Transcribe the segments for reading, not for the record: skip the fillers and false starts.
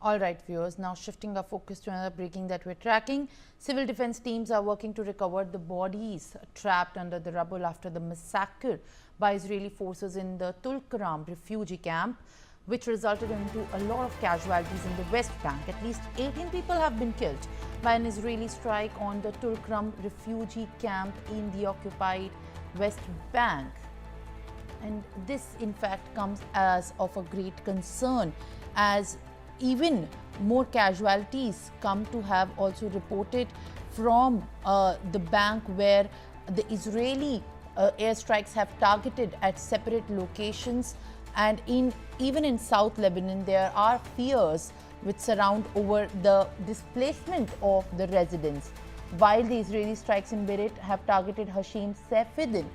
All right, viewers, now shifting our focus to another breaking that we're tracking. Civil defense teams are working to recover the bodies trapped under the rubble after the massacre by Israeli forces in the Tulkarm Refugee camp, which resulted into a lot of casualties in the West Bank. At least 18 people have been killed by an Israeli strike on the Tulkarm Refugee camp in the occupied West Bank. And this, in fact, comes as of a great concern, as even more casualties come to have also reported from the bank, where the Israeli airstrikes have targeted at separate locations. And even in South Lebanon, there are fears which surround over the displacement of the residents. While the Israeli strikes in Beirut have targeted Hashim Saifuddin,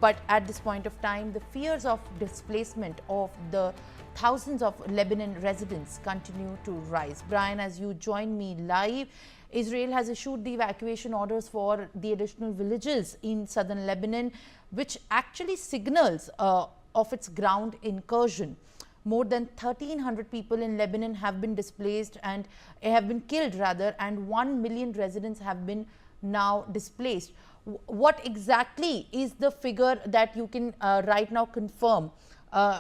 but at this point of time, the fears of displacement of the thousands of Lebanon residents continue to rise. Brian, as you join me live, Israel has issued the evacuation orders for the additional villages in southern Lebanon, which actually signals of its ground incursion. More than 1,300 people in Lebanon have been displaced and have been killed rather, and 1 million residents have been now displaced. What exactly is the figure that you can right now confirm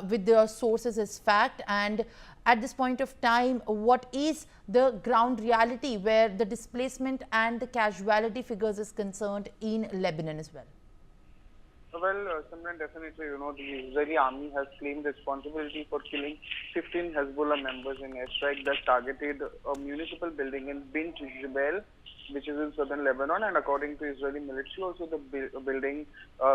with your sources as fact, and at this point of time, what is the ground reality where the displacement and the casualty figures is concerned in Lebanon as well? Well, Simran, definitely, the Israeli army has claimed responsibility for killing 15 Hezbollah members in airstrike that targeted a municipal building in Bint Jebel, which is in southern Lebanon. And according to Israeli military, also the building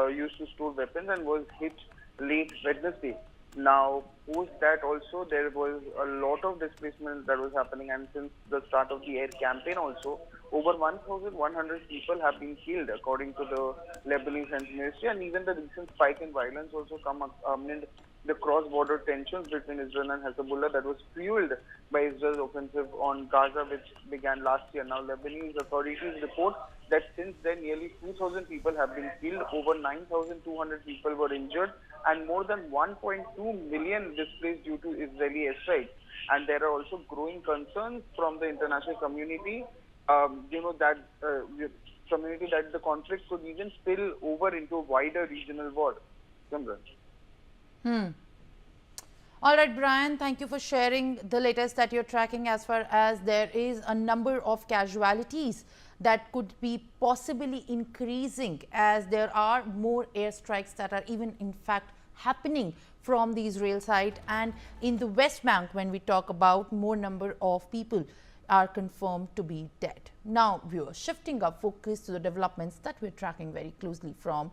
used to store weapons and was hit late Wednesday. Now, post that also, there was a lot of displacement that was happening, and since the start of the air campaign also, over 1,100 people have been killed, according to the Lebanese Health Ministry. And even the recent spike in violence also come amid the cross-border tensions between Israel and Hezbollah that was fueled by Israel's offensive on Gaza, which began last year. Now, Lebanese authorities report that since then, nearly 2,000 people have been killed, over 9,200 people were injured, and more than 1.2 million displaced due to Israeli airstrikes. And there are also growing concerns from the international community, that the conflict could even spill over into a wider regional war. All right, Brian, thank you for sharing the latest that you're tracking, as far as there is a number of casualties that could be possibly increasing, as there are more airstrikes that are even in fact happening from the Israel side. And in the West Bank, when we talk about, more number of people are confirmed to be dead. Now, viewers, shifting our focus to the developments that we're tracking very closely from